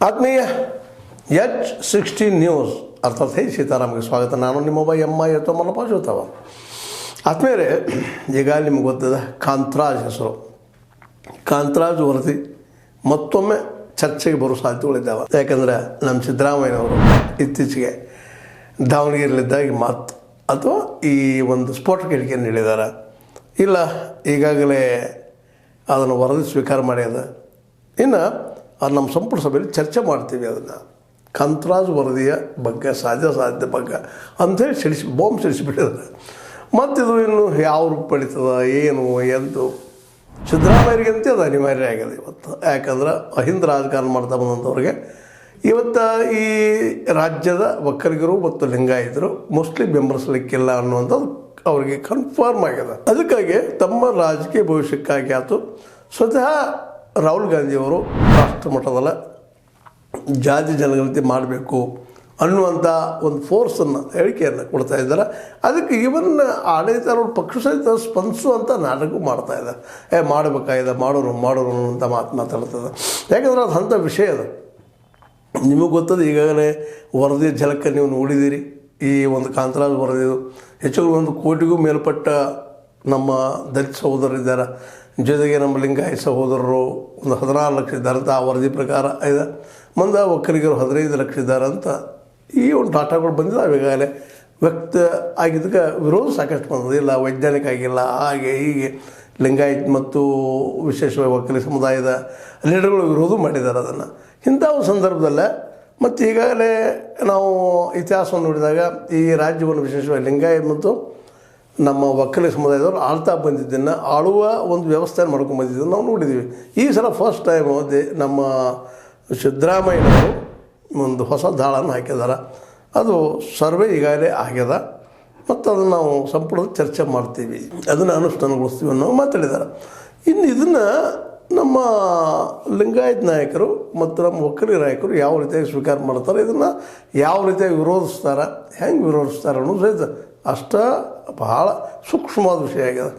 ಆತ್ಮೀಯ H16 news ಅರ್ಥಾತ್ ಹೇ ಸೀತಾರಾಮ್ಗೆ ಸ್ವಾಗತ. ನಾನು ನಿಮ್ಮೊಬ್ಬ ಎತ್ತ ಮಲ್ಲಪ್ಪ ಜೋತವ. ಆತ್ಮೀಯರೇ, ಈಗ ನಿಮ್ಗೆ ಗೊತ್ತದ ಕಾಂತರಾಜ್ ಹೆಸರು. ಕಾಂತರಾಜ್ ವರದಿ ಮತ್ತೊಮ್ಮೆ ಚರ್ಚೆಗೆ ಬರೋ ಸಾಧ್ಯತೆಗಳಿದ್ದಾವೆ. ಯಾಕಂದರೆ ನಮ್ಮ ಸಿದ್ದರಾಮಯ್ಯನವರು ಇತ್ತೀಚೆಗೆ ದಾವಣಗೆರೆಯಲ್ಲಿದ್ದಾಗ ಮಾತು ಅಥವಾ ಈ ಒಂದು ಸ್ಫೋಟಕ ಹೇಳಿಕೆಯನ್ನು ಹೇಳಿದ್ದಾರೆ. ಇಲ್ಲ, ಈಗಾಗಲೇ ಅದನ್ನು ವರದಿ ಸ್ವೀಕಾರ ಮಾಡ್ಯದ, ಇನ್ನು ಅದು ನಮ್ಮ ಸಂಪುಟ ಸಭೆಯಲ್ಲಿ ಚರ್ಚೆ ಮಾಡ್ತೀವಿ ಅದನ್ನು ಕಾಂತರಾಜ್ ವರದಿಯ ಬಗ್ಗೆ ಸಾಧ್ಯ ಬಗ್ಗೆ ಅಂಥೇಳಿ ಬಾಂಬ್ ಸಿಡಿಸಿಬಿಟ್ಟಿದ್ದಾರೆ. ಮತ್ತಿದು ಇನ್ನು ಯಾವ ರೂಪ ಪಡೀತದ ಏನು ಎಂದು ಸಿದ್ದರಾಮಯ್ಯರಿಗಂತೆ ಅದು ಅನಿವಾರ್ಯ ಆಗಿದೆ ಇವತ್ತು. ಯಾಕಂದ್ರೆ ಅಹಿಂದ ರಾಜಕಾರಣ ಮಾಡ್ತಾ ಬಂದಂಥವ್ರಿಗೆ ಇವತ್ತು ಈ ರಾಜ್ಯದ ಒಕ್ಕಲಿಗರು ಮತ್ತು ಲಿಂಗಾಯತರು ಮುಸ್ಲಿಂ ಬೆಂಬಲಿಸಲಿಕ್ಕಿಲ್ಲ ಅನ್ನುವಂಥದ್ದು ಅವರಿಗೆ ಕನ್ಫರ್ಮ್ ಆಗಿದೆ. ಅದಕ್ಕಾಗಿ ತಮ್ಮ ರಾಜಕೀಯ ಭವಿಷ್ಯಕ್ಕಾಗಿ ಆಯಿತು ಸ್ವತಃ ರಾಹುಲ್ ಗಾಂಧಿಯವರು ರಾಷ್ಟ್ರ ಮಟ್ಟದಲ್ಲ ಜಾತಿ ಜನಗಣತಿ ಮಾಡಬೇಕು ಅನ್ನುವಂಥ ಒಂದು ಫೋರ್ಸನ್ನು ಹೇಳಿಕೆಯನ್ನು ಕೊಡ್ತಾ ಇದ್ದಾರೆ. ಅದಕ್ಕೆ ಇವನ್ ಆಡಳಿತಾರವ್ರ ಪಕ್ಷ ಸಹಿತ ಸ್ಪಂದಿಸುವಂಥ ನಾಟಕ ಮಾಡ್ತಾ ಇದ್ದಾರೆ. ಮಾಡಬೇಕಾಗಿದೆ, ಮಾಡೋರು ಅಂತ ಮಾತಾಡ್ತದೆ. ಯಾಕಂದ್ರೆ ಅದು ಅಂಥ ವಿಷಯ ಅದು. ನಿಮಗೆ ಗೊತ್ತದ, ಈಗಾಗಲೇ ವರದಿ ಝಲಕ ನೀವು ನೋಡಿದ್ದೀರಿ. ಈ ಒಂದು ಕಾಂತರಾಜ್ ವರದಿದು ಹೆಚ್ಚು 1 ಕೋಟಿಗೂ ಮೇಲ್ಪಟ್ಟ ನಮ್ಮ ದಲಿತ ಸಹೋದರರಿದ್ದಾರೆ, ಜೊತೆಗೆ ನಮ್ಮ ಲಿಂಗಾಯತ ಸಹೋದರರು ಒಂದು 14 ಲಕ್ಷ ಇದ್ದಾರೆ ಅಂತ ಆ ವರದಿ ಪ್ರಕಾರ ಇದೆ. ಮುಂದೆ ಒಕ್ಕಲಿಗರು 15 ಲಕ್ಷ ಇದ್ದಾರೆ ಅಂತ ಈ ಒಂದು ಡಾಟಾಗಳು ಬಂದಿದ್ದಾವೆ. ಈಗಾಗಲೇ ವ್ಯಕ್ತ ಆಗಿದ್ದಕ್ಕೆ ವಿರೋಧ ಸಾಕಷ್ಟು ಬಂದದ್ದು. ಇಲ್ಲ, ವೈಜ್ಞಾನಿಕ ಆಗಿಲ್ಲ, ಹಾಗೆ ಹೀಗೆ ಲಿಂಗಾಯತ ಮತ್ತು ವಿಶೇಷವಾಗಿ ಒಕ್ಕಲಿಗ ಸಮುದಾಯದ ಲೀಡರ್ಗಳು ವಿರೋಧ ಮಾಡಿದ್ದಾರೆ ಅದನ್ನು. ಇಂಥ ಒಂದು ಸಂದರ್ಭದಲ್ಲೇ ಮತ್ತು ಈಗಾಗಲೇ ನಾವು ಇತಿಹಾಸವನ್ನು ನೋಡಿದಾಗ ಈ ರಾಜ್ಯವನ್ನು ವಿಶೇಷವಾಗಿ ಲಿಂಗಾಯತ ಮತ್ತು ನಮ್ಮ ಒಕ್ಕಲಿಗ ಸಮುದಾಯದವರು ಆಳ್ತಾ ಬಂದಿದ್ದನ್ನು, ಆಳುವ ಒಂದು ವ್ಯವಸ್ಥೆಯನ್ನು ಮಾಡ್ಕೊಂಡು ಬಂದಿದ್ದನ್ನು ನಾವು ನೋಡಿದ್ದೀವಿ. ಈ ಸಲ ಫಸ್ಟ್ ಟೈಮ್ ನಮ್ಮ ಸಿದ್ದರಾಮಯ್ಯನವರು ಒಂದು ಹೊಸ ದಾಳನ್ನು ಹಾಕಿದ್ದಾರೆ. ಅದು ಸರ್ವೆ ಈಗಾಗಲೇ ಆಗ್ಯದ ಮತ್ತು ಅದನ್ನು ನಾವು ಸಂಪೂರ್ಣ ಚರ್ಚೆ ಮಾಡ್ತೀವಿ, ಅದನ್ನು ಅನುಷ್ಠಾನಗೊಳಿಸ್ತೀವಿ ಅನ್ನೋ ಮಾತಾಡಿದ್ದಾರೆ. ಇನ್ನು ಇದನ್ನು ನಮ್ಮ ಲಿಂಗಾಯತ ನಾಯಕರು ಮತ್ತು ನಮ್ಮ ಒಕ್ಕಲಿಗ ನಾಯಕರು ಯಾವ ರೀತಿಯಾಗಿ ಸ್ವೀಕಾರ ಮಾಡ್ತಾರೆ, ಇದನ್ನು ಯಾವ ರೀತಿಯಾಗಿ ವಿರೋಧಿಸ್ತಾರೆ, ಹೆಂಗೆ ವಿರೋಧಿಸ್ತಾರೆ ಅನ್ನೋದು ಸಹಿತ ಅಷ್ಟು ಬಹಳ ಸೂಕ್ಷ್ಮವಾದ ವಿಷಯ ಆಗಿದೆ.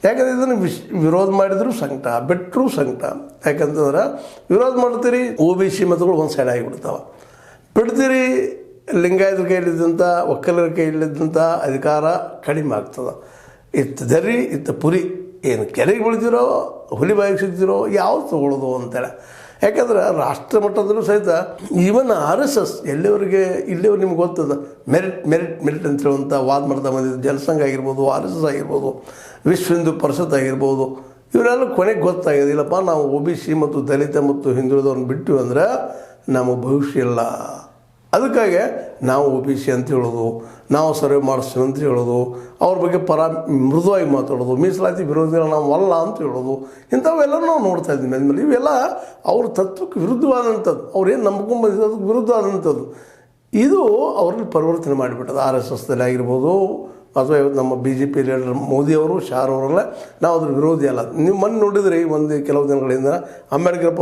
ಯಾಕಂದರೆ ಇದನ್ನು ವಿರೋಧ ಮಾಡಿದರೂ ಸಂಕಟ, ಬಿಟ್ಟರೂ ಸಂಕಟ. ಯಾಕಂತಂದ್ರೆ ವಿರೋಧ ಮಾಡ್ತೀರಿ, OBC ಮತಗಳು ಒಂದು ಸೈಡ್ ಆಗಿಬಿಡ್ತಾವೆ. ಬಿಡ್ತೀರಿ, ಲಿಂಗಾಯತರ ಕೈಲಿದ್ದಂಥ ಒಕ್ಕಲಿಗರ ಕೈಲಿದ್ದಂಥ ಅಧಿಕಾರ ಕಡಿಮೆ ಆಗ್ತದೆ. ಇತ್ತು ದರಿ ಇತ್ತು ಪುರಿ, ಏನು ಕೆರೆಗೆ ಬೀಳ್ತಿರೋ ಹುಲಿ ಬಾಯಿಗೆ ಸಿಗ್ತಿರೋ ಯಾವ್ದು ತೊಗೊಳ್ಳೋದು ಅಂತೇಳಿ. ಯಾಕಂದ್ರೆ ರಾಷ್ಟ್ರ ಮಟ್ಟದಲ್ಲೂ ಸಹಿತ ಈವನ್ RSS ಇಲ್ಲಿವರೆಗೆ ನಿಮ್ಗೆ ಗೊತ್ತದ ಮೆರಿಟ್ ಅಂತ ಹೇಳುವಂಥ ವಾದ ಮಾಡ್ತಾ ಬಂದಿದ್ದು ಜನಸಂಘ ಆಗಿರ್ಬೋದು, RSS ಆಗಿರ್ಬೋದು, ವಿಶ್ವ ಹಿಂದೂ ಪರಿಷತ್ ಆಗಿರ್ಬೋದು, ಇವರೆಲ್ಲ ಕೊನೆಗೆ ಗೊತ್ತಾಗಿದೆ. ಇಲ್ಲಪ್ಪ, ನಾವು OBC ಮತ್ತು ದಲಿತ ಮತ್ತು ಹಿಂದುಳಿದವ್ರನ್ನ ಬಿಟ್ಟು ಅಂದ್ರೆ ನಮಗೆ ಭವಿಷ್ಯ ಇಲ್ಲ. ಅದಕ್ಕಾಗಿ ನಾವು OBC ಅಂತ ಹೇಳೋದು, ನಾವು ಸರ್ವೆ ಮಾಡಿಸ್ತೀವಿ ಅಂತ ಹೇಳೋದು, ಅವ್ರ ಬಗ್ಗೆ ಮೃದುವಾಗಿ ಮಾತಾಡೋದು, ಮೀಸಲಾತಿ ವಿರೋಧಿಗಳು ನಾವು ಅಲ್ಲ ಅಂತ ಹೇಳೋದು, ಇಂಥವೆಲ್ಲ ನಾವು ನೋಡ್ತಾ ಇದ್ದೀವಿ. ಅಂದಮೇಲೆ ಇವೆಲ್ಲ ಅವ್ರ ತತ್ವಕ್ಕೆ ವಿರುದ್ಧವಾದಂಥದ್ದು, ಅವ್ರೇನು ನಂಬ್ಕೊಂಡು ಬಂದಿದ್ದು ಅದಕ್ಕೆ ವಿರುದ್ಧವಾದಂಥದ್ದು. ಇದು ಅವ್ರಲ್ಲಿ ಪರಿವರ್ತನೆ ಮಾಡಿಬಿಟ್ಟದು. RSSದಲ್ಲಿ ಆಗಿರ್ಬೋದು ಅಥವಾ ನಮ್ಮ BJP ಲೀಡರ್ ಮೋದಿಯವರು, ಶಾರವರೆಲ್ಲ ನಾವು ಅದ್ರ ವಿರೋಧಿ ಅಲ್ಲ. ನೀವು ಮೊನ್ನೆ ನೋಡಿದ್ರಿ ಒಂದು ಕೆಲವು ದಿನಗಳಿಂದ ಅಂಬೇಡ್ಕರ್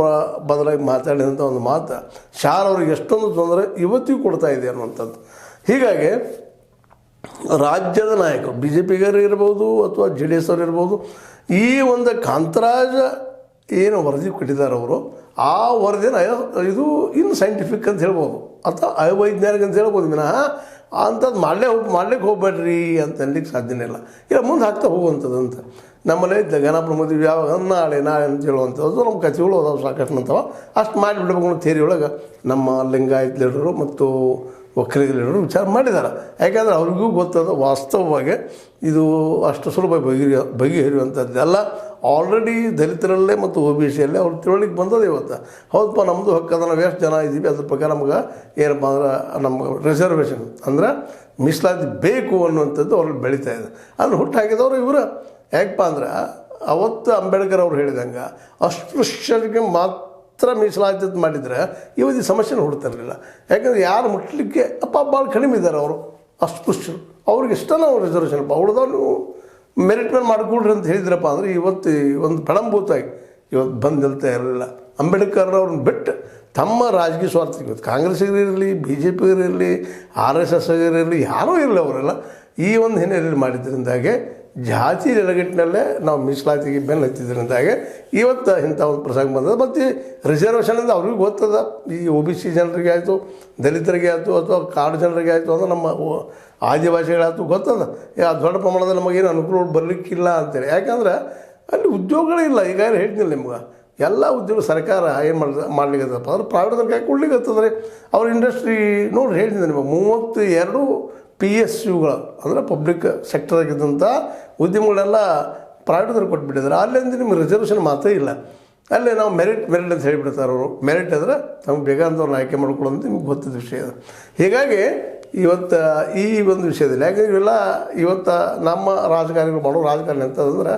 ಬದಲಾಗಿ ಮಾತಾಡಿದಂಥ ಒಂದು ಮಾತು ಶಾರ್ ಅವ್ರಿಗೆ ಎಷ್ಟೊಂದು ತೊಂದರೆ ಇವತ್ತಿಗೂ ಕೊಡ್ತಾ ಇದೆ ಅನ್ನುವಂಥದ್ದು. ಹೀಗಾಗಿ ರಾಜ್ಯದ ನಾಯಕರು BJPಗರು ಇರ್ಬೋದು ಅಥವಾ JDS ಅವರು ಇರ್ಬೋದು, ಈ ಒಂದು ಕಾಂತರಾಜ್ ಏನು ವರದಿ ಕೊಟ್ಟಿದ್ದಾರೆ ಅವರು, ಆ ವರದಿನ ಇದು ಇನ್ನು ಸೈಂಟಿಫಿಕ್ ಅಂತ ಹೇಳ್ಬೋದು ಅಥವಾ ಅವೈಜ್ಞಾನಿಕ ಅಂತ ಹೇಳ್ಬೋದು. ವಿನಃ ಅಂಥದ್ದು ಮಾಡ್ಲಿಕ್ಕೆ ಹೋಗ್ಬೇಡ್ರಿ ಅಂತ ಅನ್ಲಿಕ್ಕೆ ಸಾಧ್ಯನೇ ಇಲ್ಲ. ಇಲ್ಲ, ಮುಂದೆ ಹಾಕ್ತಾ ಹೋಗುವಂಥದ್ದು ಅಂತ. ನಮ್ಮಲ್ಲೇ ಗಣಪನ ಮದುವೆ ಯಾವಾಗ ನಾಳೆ ಅಂತ ಹೇಳುವಂಥದ್ದು ನಮ್ಮ ಕಥೆಗಳು ಅದಾವೆ ಸಾಕಷ್ಟು ಅಂತವ. ಅಷ್ಟು ಮಾಡಿಬಿಡ್ಬೇಕು ಅನ್ನೋ ಥಿಯರಿ ಒಳಗೆ ನಮ್ಮ ಲಿಂಗಾಯತ ಲೀಡರು ಮತ್ತು ಒಕ್ಕಲಿಗ ಲೀಡರು ವಿಚಾರ ಮಾಡಿದ್ದಾರೆ. ಯಾಕೆಂದರೆ ಅವ್ರಿಗೂ ಗೊತ್ತದ ವಾಸ್ತವವಾಗಿ ಇದು ಅಷ್ಟು ಸುಲಭ ಬಗೆಹರಿಯುವಂಥದ್ದು ಅಲ್ಲ. ಆಲ್ರೆಡಿ ದಲಿತರಲ್ಲೇ ಮತ್ತು OBCಯಲ್ಲೇ ಅವ್ರು ತಿಳುವಳಿಕೆ ಬಂದದ. ಇವತ್ತು ಹೌದಪ್ಪ, ನಮ್ಮದು ಹಕ್ಕದ, ನಾವು ಎಷ್ಟು ಜನ ಇದ್ದೀವಿ ಅದ್ರ ಪ್ರಕಾರ ನಮ್ಗೆ ಏನಪ್ಪ ಅಂದ್ರೆ ನಮ್ಗೆ ರಿಸರ್ವೇಷನ್ ಅಂದರೆ ಮೀಸಲಾತಿ ಬೇಕು ಅನ್ನುವಂಥದ್ದು ಅವ್ರಲ್ಲಿ ಬೆಳೀತಾ ಇದೆ. ಅದನ್ನು ಹುಟ್ಟು ಹಾಕಿದವರು ಇವರು. ಯಾಕಪ್ಪ ಅಂದ್ರೆ ಅವತ್ತು ಅಂಬೇಡ್ಕರ್ ಅವ್ರು ಹೇಳಿದಂಗೆ ಅಸ್ಪೃಶ್ಯರಿಗೆ ಮಾತ್ರ ಮೀಸಲಾತಿ ಮಾಡಿದರೆ ಇವತ್ತು ಈ ಸಮಸ್ಯೆನ ಹುಡ್ತಿರಲಿಲ್ಲ. ಯಾಕಂದರೆ ಯಾರು ಮುಟ್ಲಿಕ್ಕೆ ಭಾಳ ಕಡಿಮೆ ಇದ್ದಾರೆ ಅವರು ಅಸ್ಪೃಶ್ಯರು. ಅವ್ರಿಗೆ ಇಷ್ಟನ ಅವ್ರು ರಿಸರ್ವೇಷನ್ ಉಳಿದವ್ರು ನೀವು ಮೆರಿಟ್ ಮೇಲೆ ಮಾಡಿಕೊಡ್ರಿ ಅಂತ ಹೇಳಿದ್ರಪ್ಪ ಅಂದರೆ ಇವತ್ತು ಒಂದು ಪಳಂಭೂತಾಗಿ ಇವತ್ತು ಬಂದು ನಿಲ್ತಾ ಇರಲಿಲ್ಲ. ಅಂಬೇಡ್ಕರ್ ಅವ್ರನ್ನ ಬಿಟ್ಟು ತಮ್ಮ ರಾಜಕೀಯ ಸ್ವಾರ್ಥಕ್ಕೆ ಇವತ್ತು ಕಾಂಗ್ರೆಸ್ಸಿಗಿರಲಿ, BJPಗಿರಲಿ, RSS ಇರಲಿ, ಯಾರೂ ಇರಲಿ, ಅವರೆಲ್ಲ ಈ ಒಂದು ಹಿನ್ನೆಲೆಯಲ್ಲಿ ಮಾಡಿದ್ದರಿಂದಾಗೆ ಜಾತಿ ನೆಲೆಗಟ್ಟಿನಲ್ಲೇ ನಾವು ಮೀಸಲಾತಿಗೆ ಬೆನ್ನು ಹತ್ತಿದ್ರಿಂದಾಗೆ ಇವತ್ತು ಇಂಥ ಒಂದು ಪ್ರಸಂಗ ಬಂದದ. ಮತ್ತು ರಿಸರ್ವೇಷನ್ ಅಂದರೆ ಅವ್ರಿಗೆ ಗೊತ್ತದ, ಈ ಒ ಬಿ ಸಿ ಜನರಿಗೆ ಆಯಿತು, ದಲಿತರಿಗೆ ಆಯಿತು, ಅಥವಾ ಕಾಡು ಜನರಿಗೆ ಆಯಿತು, ಅಂದರೆ ನಮ್ಮ ಆದಿವಾಸಿಗಳಾಯ್ತು ಗೊತ್ತದ ದೊಡ್ಡ ಪ್ರಮಾಣದಲ್ಲಿ ನಮಗೇನು ಅನುಕೂಲ ಬರಲಿಕ್ಕಿಲ್ಲ ಅಂತೇಳಿ. ಯಾಕಂದ್ರೆ ಅಲ್ಲಿ ಉದ್ಯೋಗಗಳಿಲ್ಲ. ಈಗ ಹೇಳ್ತಿಲ್ಲ ನಿಮ್ಗೆ, ಎಲ್ಲ ಉದ್ಯೋಗ ಸರ್ಕಾರ ಏನು ಮಾಡ್ಲಿಕ್ಕತ್ತಪ್ಪ ಅಂದ್ರೆ ಪ್ರೈವೇಟ್ ಕೈ ಕೊಡ್ಲಿಕ್ಕತ್ತದ್ರಿ. ಅವ್ರ ಇಂಡಸ್ಟ್ರಿ ನೋಡ್ರಿ ಹೇಳ್ತಿದ್ದೆ ನಿಮಗೆ 32 PSUಗಳು ಅಂದರೆ ಪಬ್ಲಿಕ್ ಸೆಕ್ಟರ್ಗಿದ್ದಂಥ ಉದ್ಯಮಗಳೆಲ್ಲ ಪ್ರೈವೇಟ್ದವ್ರಿಗೆ ಕೊಟ್ಬಿಟ್ಟಿದ್ದಾರೆ. ಅಲ್ಲಿಂದ ನಿಮ್ಗೆ ರಿಸರ್ವೇಷನ್ ಮಾತ್ರ ಇಲ್ಲ. ಅಲ್ಲೇ ನಾವು ಮೆರಿಟ್ ಅಂತ ಹೇಳಿಬಿಡ್ತಾರೆ ಅವರು. ಮೆರಿಟ್ ಅಂದರೆ ನಮ್ಗೆ ಬೇಕಾದಂಥವ್ರನ್ನ ಆಯ್ಕೆ ಮಾಡ್ಕೊಳ್ಳೋದು ನಿಮ್ಗೆ ಗೊತ್ತಿದ್ದ ವಿಷಯ ಅದು. ಹೀಗಾಗಿ ಇವತ್ತು ಈ ಒಂದು ವಿಷಯದಲ್ಲಿ ಯಾಕಂದ್ರೆ ಇವೆಲ್ಲ ಇವತ್ತು ನಮ್ಮ ರಾಜಕಾರಣಿಗಳು ಮಾಡೋ ರಾಜಕಾರಣ ಅಂತಂದ್ರೆ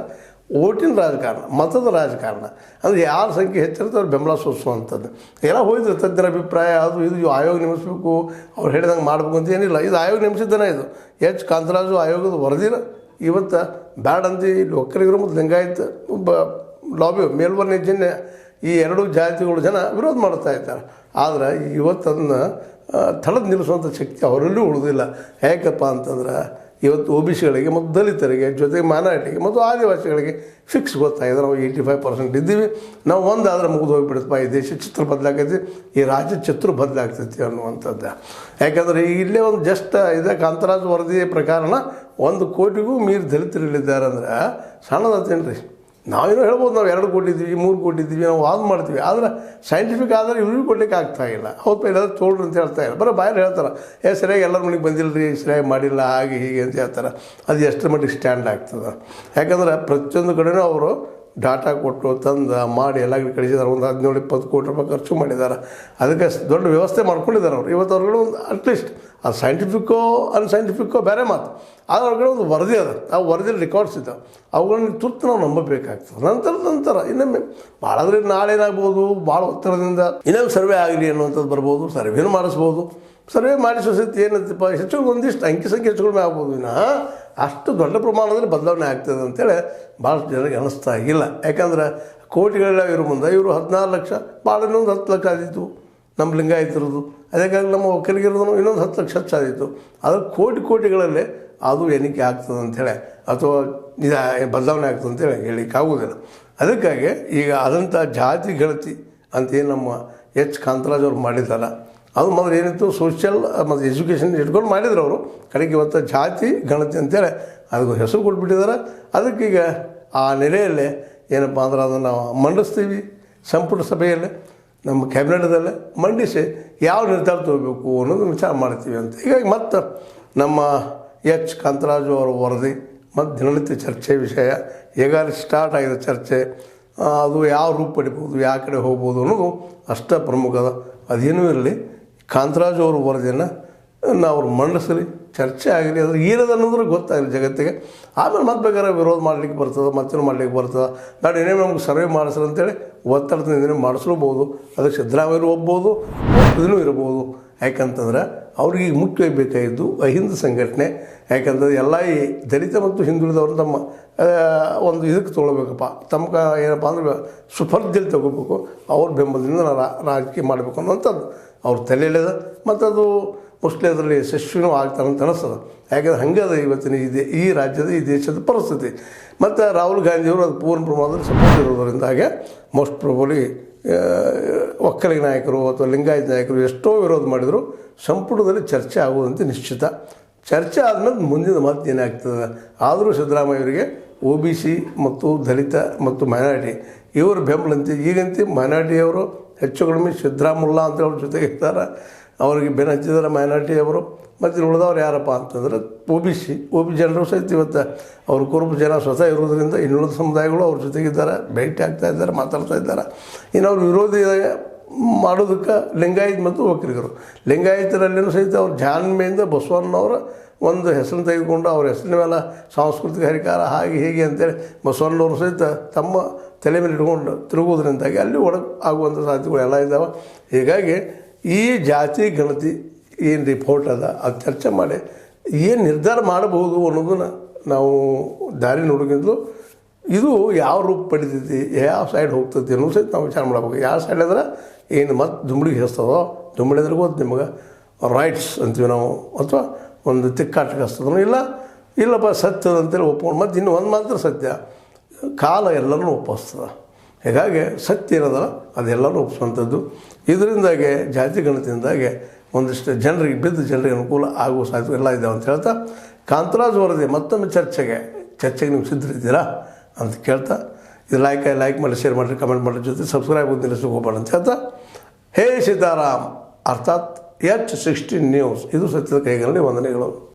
ಓಟಿನ ರಾಜಕಾರಣ, ಮತದ ರಾಜಕಾರಣ. ಅಂದರೆ ಯಾರ ಸಂಖ್ಯೆ ಹೆಚ್ಚಿರುತ್ತೆ ಅವ್ರು ಬೆಂಬಲ ಸೂಚಿಸುವಂಥದ್ದು. ಎಲ್ಲ ಹೋಯ್ತು ತಜ್ಞರ ಅಭಿಪ್ರಾಯ, ಅದು ಇದು ಆಯೋಗ ನೇಮಿಸಬೇಕು, ಅವ್ರು ಹೇಳಿದಂಗೆ ಮಾಡಬೇಕು ಅಂತ ಏನಿಲ್ಲ. ಇದು ಆಯೋಗ ನೇಮಿಸಿದ್ದಾನೆ. ಇದು ಎಚ್ ಕಾಂತರಾಜು ಆಯೋಗದ ವರದಿನ ಇವತ್ತು ಬ್ಯಾಡ್ ಅಂತ ಇಲ್ಲಿ ಒಕ್ಕಲಿಗರು ಮತ್ತು ಲಿಂಗಾಯತ್ ಲಾಬಿ ಮೇಲ್ವರ್ಣೀಯ ಈ ಎರಡೂ ಜಾತಿಗಳು ಜನ ವಿರೋಧ ಮಾಡ್ತಾ ಇದ್ದಾರೆ. ಆದರೆ ಇವತ್ತನ್ನು ತಡೆದು ನಿಲ್ಲಿಸುವಂಥ ಶಕ್ತಿ ಅವರಲ್ಲೂ ಉಳಿದಿಲ್ಲ. ಯಾಕಪ್ಪ ಅಂತಂದ್ರೆ ಇವತ್ತು ಒ ಬಿ ಸಿಗಳಿಗೆ ಮತ್ತು ದಲಿತರಿಗೆ ಜೊತೆಗೆ ಮೈನಾರಿಟಿಗೆ ಮತ್ತು ಆದಿವಾಸಿಗಳಿಗೆ ಫಿಕ್ಸ್ ಗೊತ್ತಾಗಿದೆ. ನಾವು 85% ಇದ್ದೀವಿ, ನಾವು ಒಂದಾದರೆ ಮುಗಿದು ಹೋಗಿಬಿಡುತ್ತಪ್ಪ, ಈ ದೇಶ ಚಿತ್ರ ಬದಲಾಗೈತಿ, ಈ ರಾಜ್ಯ ಚಿತ್ರ ಬದಲಾಗ್ತೈತಿ ಅನ್ನುವಂಥದ್ದು. ಯಾಕಂದರೆ ಇಲ್ಲೇ ಒಂದು ಜಸ್ಟ್ ಇದೆ ಕಾಂತರಾಜ್ ವರದಿ ಪ್ರಕಾರನ 1 ಕೋಟಿಗೂ ಮೀರಿ ದಲಿತರಿಲ್ಲಿದ್ದಾರೆ ಅಂದ್ರೆ ಸಣ್ಣದೇನು ರೀ. ನಾವೇನೋ ಹೇಳ್ಬೋದು, ನಾವು 2 ಕೋಟಿ ಇದ್ದೀವಿ, 3 ಕೋಟಿ ಇದ್ದೀವಿ, ನಾವು ವಾದ ಮಾಡ್ತೀವಿ. ಆದರೆ ಸೈಂಟಿಫಿಕ್ ಆದರೆ ಇವ್ರಿಗೂ ಕೊಡ್ಲಿಕ್ಕೆ ಆಗ್ತಾಯಿಲ್ಲ. ಹೌದು ಎಲ್ಲಾದ್ರೂ ತೋಳ್ರಿ ಅಂತ ಹೇಳ್ತಾ ಇಲ್ಲ, ಬರೋ ಬಾಯಲ್ಲಿ ಹೇಳ್ತಾರೆ ಸರಿಯಾಗಿ ಎಲ್ಲರ ಮನೆಗೆ ಬಂದಿಲ್ಲ ರೀ, ಸರಿಯಾಗಿ ಮಾಡಿಲ್ಲ, ಹಾಗೆ ಹೀಗೆ ಅಂತ ಹೇಳ್ತಾರೆ. ಅದು ಎಷ್ಟರ ಮಟ್ಟಿಗೆ ಸ್ಟ್ಯಾಂಡ್ ಆಗ್ತದೆ. ಯಾಕಂದ್ರೆ ಪ್ರತಿಯೊಂದು ಕಡೆಯೂ ಅವರು ಡಾಟಾ ಕೊಟ್ಟು ತಂದು ಮಾಡಿ ಎಲ್ಲ ಕಳಿಸಿದ್ದಾರೆ. ಒಂದು 17-20 ಕೋಟಿ ರೂಪಾಯಿ ಖರ್ಚು ಮಾಡಿದ್ದಾರೆ. ಅದಕ್ಕೆ ದೊಡ್ಡ ವ್ಯವಸ್ಥೆ ಮಾಡ್ಕೊಂಡಿದ್ದಾರೆ ಅವರು. ಇವತ್ತು ಅವ್ರುಗಳು ಒಂದು ಅಟ್ಲೀಸ್ಟ್ ಅದು ಸೈಂಟಿಫಿಕ್ಕೋ ಅನ್ಸೈಂಟಿಫಿಕ್ಕೋ ಬೇರೆ ಮಾತು, ಆದರೆ ಅವ್ರುಗಳು ಒಂದು ವರದಿ ಅದ, ಆ ವರದಿಯಲ್ಲಿ ರೆಕಾರ್ಡ್ಸ್ ಇದ್ದಾವೆ. ಅವುಗಳನ್ನ ತುರ್ತು ನಾವು ನಂಬಬೇಕಾಗ್ತದೆ. ನಂತರ ಇನ್ನೊಮ್ಮೆ ಭಾಳದ್ರೆ ನಾಳೆ ಏನಾಗ್ಬೋದು, ಭಾಳ ಒತ್ತಡದಿಂದ ಇನ್ನೊಂದು ಸರ್ವೆ ಆಗಲಿ ಅನ್ನುವಂಥದ್ದು ಬರ್ಬೋದು. ಸರ್ವೆನೂ ಮಾಡಿಸ್ಬೋದು. ಸರ್ವೆ ಮಾಡಿಸೋ ಸಹಿತ ಏನಂತಪ್ಪ ಹೆಚ್ಚು ಒಂದಿಷ್ಟು ಅಂಕಿ ಸಂಖ್ಯೆ ಹೆಚ್ಚುಕಡಿಮೆ ಆಗ್ಬೋದು. ಅಷ್ಟು ದೊಡ್ಡ ಪ್ರಮಾಣದಲ್ಲಿ ಬದಲಾವಣೆ ಆಗ್ತದೆ ಅಂತೇಳಿ ಭಾಳಷ್ಟು ಜನರಿಗೆ ಅನ್ನಿಸ್ತಾ ಇಲ್ಲ. ಯಾಕಂದ್ರೆ ಕೋಟಿಗಳೆಲ್ಲ ಇರೋ ಮುಂದೆ ಇವರು 16 ಲಕ್ಷ, ಭಾಳ ಇನ್ನೊಂದು 10 ಲಕ್ಷ ಆದಿತ್ತು ನಮ್ಮ ಲಿಂಗಾಯತಿರೋದು. ಅದಕ್ಕಾಗಿ ನಮ್ಮ ಒಕ್ಕಲಿಗರದು ಇನ್ನೊಂದು 10 ಲಕ್ಷ ಹೆಚ್ಚಾದಿತ್ತು. ಆದರೆ ಕೋಟಿಗಳಲ್ಲಿ ಅದು ಎಣಿಕೆ ಆಗ್ತದೆ ಅಂಥೇಳಿ ಅಥವಾ ಇದು ಬದಲಾವಣೆ ಆಗ್ತದೆ ಅಂತೇಳಿ ಹೇಳಲಿಕ್ಕಾಗೋದಿಲ್ಲ. ಅದಕ್ಕಾಗಿ ಈಗ ಆದಂಥ ಜಾತಿ ಗಣತಿ ಅಂತೇನು ನಮ್ಮ ಎಚ್ ಕಾಂತರಾಜ್ ಅವ್ರು ಮಾಡಿದ್ದಾರೆ, ಅದು ಮೊದಲು ಏನಿತ್ತು ಸೋಷಿಯಲ್ ಮತ್ತು ಎಜುಕೇಷನ್ ಇಟ್ಕೊಂಡು ಮಾಡಿದ್ರು ಅವರು. ಕಡೆಗೆ ಇವತ್ತು ಜಾತಿ ಗಣತಿ ಅಂತೇಳಿ ಅದಕ್ಕೆ ಹೆಸರು ಕೊಟ್ಬಿಟ್ಟಿದ್ದಾರೆ. ಅದಕ್ಕೀಗ ಆ ನೆಲೆಯಲ್ಲೇ ಏನಪ್ಪ ಅಂದ್ರೆ ಅದನ್ನು ನಾವು ಮಂಡಿಸ್ತೀವಿ ಸಂಪುಟ ಸಭೆಯಲ್ಲೇ, ನಮ್ಮ ಕ್ಯಾಬಿನೆಟ್ದಲ್ಲೇ ಮಂಡಿಸಿ ಯಾವ ನಿರ್ಧಾರ ತಗೋಬೇಕು ಅನ್ನೋದು ವಿಚಾರ ಮಾಡ್ತೀವಿ ಅಂತ. ಹೀಗಾಗಿ ಮತ್ತು ನಮ್ಮ ಎಚ್ ಕಾಂತರಾಜು ಅವರ ವರದಿ ಮತ್ತು ದಿನನಿತ್ಯ ಚರ್ಚೆ ವಿಷಯ ಈಗಾಗಲೇ ಸ್ಟಾರ್ಟ್ ಆಗಿದೆ ಚರ್ಚೆ. ಅದು ಯಾವ ರೂಪ ಪಡಿಬೋದು, ಯಾವ ಕಡೆ ಹೋಗ್ಬೋದು ಅನ್ನೋದು ಅಷ್ಟೇ ಪ್ರಮುಖದ. ಅದೇನೂ ಇರಲಿ, ಕಾಂತರಾಜು ಅವ್ರ ವರದಿಯನ್ನು ನಾವು ಮಂಡಿಸಲಿ, ಚರ್ಚೆ ಆಗಲಿ, ಅದ್ರ ಏನದ ಅನ್ನೋದ್ರೆ ಗೊತ್ತಾಗಲಿ ಜಗತ್ತಿಗೆ. ಆಮೇಲೆ ಮತ್ತೆ ಬೇಕಾದ್ರೆ ವಿರೋಧ ಮಾಡಲಿಕ್ಕೆ ಬರ್ತದೆ, ಮತ್ತೇನು ಮಾಡಲಿಕ್ಕೆ ಬರ್ತದೆ. ನಾನು ಏನೇನು ನಮ್ಗೆ ಸರ್ವೆ ಮಾಡಿಸ್ರಿ ಅಂತೇಳಿ ಒತ್ತಡದಿಂದ ಮಾಡಿಸ್ಲೂಬೋದು. ಅದಕ್ಕೆ ಸಿದ್ದರಾಮಯ್ಯರು ಒಪ್ಬೋದು, ಇದೂ ಇರ್ಬೋದು. ಯಾಕಂತಂದ್ರೆ ಅವ್ರಿಗೆ ಈಗ ಮುಖ್ಯವಾಗಿ ಬೇಕಾಗಿದ್ದು ಅಹಿಂದ ಸಂಘಟನೆ. ಯಾಕಂತಂದ್ರೆ ಎಲ್ಲ ಈ ದಲಿತ ಮತ್ತು ಹಿಂದುಳಿದವರು ತಮ್ಮ ಒಂದು ಇದಕ್ಕೆ ತೊಗೊಳ್ಬೇಕಪ್ಪ, ತಮ್ಮ ಏನಪ್ಪ ಅಂದ್ರೆ ಸುಫರ್ದಲ್ಲಿ ತಗೋಬೇಕು, ಅವ್ರ ಬೆಂಬಲದಿಂದ ರಾಜಕೀಯ ಮಾಡಬೇಕು ಅನ್ನೋಂಥದ್ದು ಅವ್ರ ತಲೆಯಲ್ಲಿದೆ. ಮತ್ತು ಅದು ಮೋಸ್ಟ್ಲಿ ಅದರಲ್ಲಿ ಯಶಸ್ವಿನೂ ಆಗ್ತಾರೆ ಅಂತ ಅನಿಸ್ತದೆ. ಯಾಕಂದ್ರೆ ಹಂಗೆ ಅದು ಇವತ್ತಿನ ಈ ರಾಜ್ಯದ ಈ ದೇಶದ ಪರಿಸ್ಥಿತಿ. ಮತ್ತು ರಾಹುಲ್ ಗಾಂಧಿಯವರು ಅದು ಪೂರ್ಣ ಪ್ರಮಾಣದಲ್ಲಿ ಸಪೋರ್ಟ್ ಇರೋದರಿಂದಾಗೆ ಮೋಸ್ಟ್ ಪ್ರಾಬಲಿ ಒಕ್ಕಲಿಗ ನಾಯಕರು ಅಥವಾ ಲಿಂಗಾಯತ ನಾಯಕರು ಎಷ್ಟೋ ವಿರೋಧ ಮಾಡಿದರು. ಸಂಪುಟದಲ್ಲಿ ಚರ್ಚೆ ಆಗುವುದಂತೆ ನಿಶ್ಚಿತ. ಚರ್ಚೆ ಆದಮೇಲೆ ಮುಂದಿನ ಮತ್ತೆ ಏನಾಗ್ತದೆ. ಆದರೂ ಸಿದ್ದರಾಮಯ್ಯವರಿಗೆ ಒ ಬಿ ಸಿ ಮತ್ತು ದಲಿತ ಮತ್ತು ಮೈನಾರಿಟಿ ಇವರು ಬೆಂಬಲಂತೆ. ಈಗಂತೆ ಮೈನಾರಿಟಿಯವರು ಹೆಚ್ಚು ಕಡಿಮೆ ಸಿದ್ದರಾಮುಲ್ಲಾ ಅಂತ ಅವ್ರ ಜೊತೆಗೆ ಇರ್ತಾರೆ, ಅವ್ರಿಗೆ ಬೆನ್ನು ಹಚ್ಚಿದ್ದಾರೆ ಮೈನಾರಿಟಿಯವರು. ಮತ್ತು ಉಳಿದವ್ರು ಯಾರಪ್ಪ ಅಂತಂದ್ರೆ ಒ ಬಿ ಸಿ ಜನರು ಸಹಿತ ಇವತ್ತು ಅವರು ಕುರುಬ ಜನ ಸ್ವತಃ ಇರೋದ್ರಿಂದ ಇನ್ನುಳಿದ ಸಮುದಾಯಗಳು ಅವ್ರ ಜೊತೆಗಿದ್ದಾರೆ, ಭೇಟಿ ಆಗ್ತಾ ಇದ್ದಾರೆ, ಮಾತಾಡ್ತಾ ಇದ್ದಾರೆ. ಇನ್ನು ಅವ್ರು ವಿರೋಧಿ ಮಾಡೋದಕ್ಕೆ ಲಿಂಗಾಯತ್ ಮತ್ತು ಒಕ್ಕಲಿಗರು. ಲಿಂಗಾಯತರಲ್ಲಿಯೂ ಸಹಿತ ಅವ್ರ ಜಾಣ್ಮೆಯಿಂದ ಬಸವಣ್ಣವರ ಒಂದು ಹೆಸರನ್ನು ತೆಗೆದುಕೊಂಡು ಅವ್ರ ಹೆಸರಿನ ಮೇಲೆ ಸಾಂಸ್ಕೃತಿಕ ಹರಿಕಾರ ಹಾಗೆ ಹೀಗೆ ಅಂತೇಳಿ ಬಸವಣ್ಣವರು ಸಹಿತ ತಮ್ಮ ತಲೆ ಮೇಲೆ ಇಟ್ಕೊಂಡು ತಿರುಗೋದ್ರಿಂದಾಗಿ ಅಲ್ಲಿ ಒಳಗೆ ಆಗುವಂಥ ಸಾಧ್ಯತೆಗಳು ಎಲ್ಲ ಇದ್ದಾವೆ. ಹೀಗಾಗಿ ಈ ಜಾತಿ ಗಣತಿ ಏನು ರಿಪೋರ್ಟ್ ಅದ ಅದು ಚರ್ಚೆ ಮಾಡಿ ಏನು ನಿರ್ಧಾರ ಮಾಡಬಹುದು ಅನ್ನೋದನ್ನು ನಾವು ದಾರಿ ನೋಡೋಕ್ಕಿಂತಲೂ ಇದು ಯಾವ ರೂಪ ಪಡಿತೈತಿ, ಯಾವ ಸೈಡ್ ಹೋಗ್ತೈತಿ ಅನ್ನೋ ಸಹಿತ ನಾವು ವಿಚಾರ ಮಾಡಬೇಕು. ಯಾವ ಸೈಡ್ ಅಂದ್ರೆ ಏನು ಮತ್ತೆ ದುಂಬಳಿಗೆ ಹೆಸ್ತದೋ, ದುಂಬಳಿ ಅಂದ್ರೆ ಗೊತ್ತು ನಿಮಗೆ ರೈಟ್ಸ್ ಅಂತೀವಿ ನಾವು, ಅಥವಾ ಒಂದು ತಿಕ್ಕಾಟಕ್ಕೆ ಹಸ್ತದೋ, ಇಲ್ಲ ಇಲ್ಲಪ್ಪ ಸತ್ಯದಂತೇಳಿ ಒಪ್ಕೊಂಡು ಮತ್ತು ಇನ್ನು ಒಂದು ಮಾತ್ರ ಸತ್ಯ, ಕಾಲ ಎಲ್ಲರೂ ಒಪ್ಪಿಸ್ತದೆ. ಹೀಗಾಗಿ ಸತ್ಯ ಏನದಲ್ಲ ಅದೆಲ್ಲರೂ ಒಪ್ಪಿಸುವಂಥದ್ದು. ಇದರಿಂದಾಗೆ ಜಾತಿ ಗಣತಿಯಿಂದಾಗೆ ಒಂದಿಷ್ಟು ಜನರಿಗೆ ಬಿದ್ದ ಜನರಿಗೆ ಅನುಕೂಲ ಆಗುವ ಸಾಧ್ಯತೆ ಎಲ್ಲ ಇದ್ದಾವೆ ಅಂತ ಹೇಳ್ತಾ, ಕಾಂತರಾಜ್ ವರದಿ ಮತ್ತೊಮ್ಮೆ ಚರ್ಚೆಗೆ ನೀವು ಸಿದ್ಧರಿದ್ದೀರಾ ಅಂತ ಕೇಳ್ತಾ, ಇದು ಲೈಕ್ ಮಾಡಿ, ಶೇರ್ ಮಾಡಿರಿ, ಕಮೆಂಟ್ ಮಾಡಿರಿ, ಜೊತೆ ಸಬ್ಸ್ಕ್ರೈಬ್ ನಿಲ್ಲಿಸೋಕೆ ಹೋಗ್ಬೇಡ ಅಂತ ಹೇಳ್ತಾ, ಹೇ ಸೀತಾರಾಮ್ ಅರ್ಥಾತ್ H16 ನ್ಯೂಸ್ ಇದು ಸತ್ಯದ ಕೈಗಳಲ್ಲಿ ವಂದನೆಗಳು.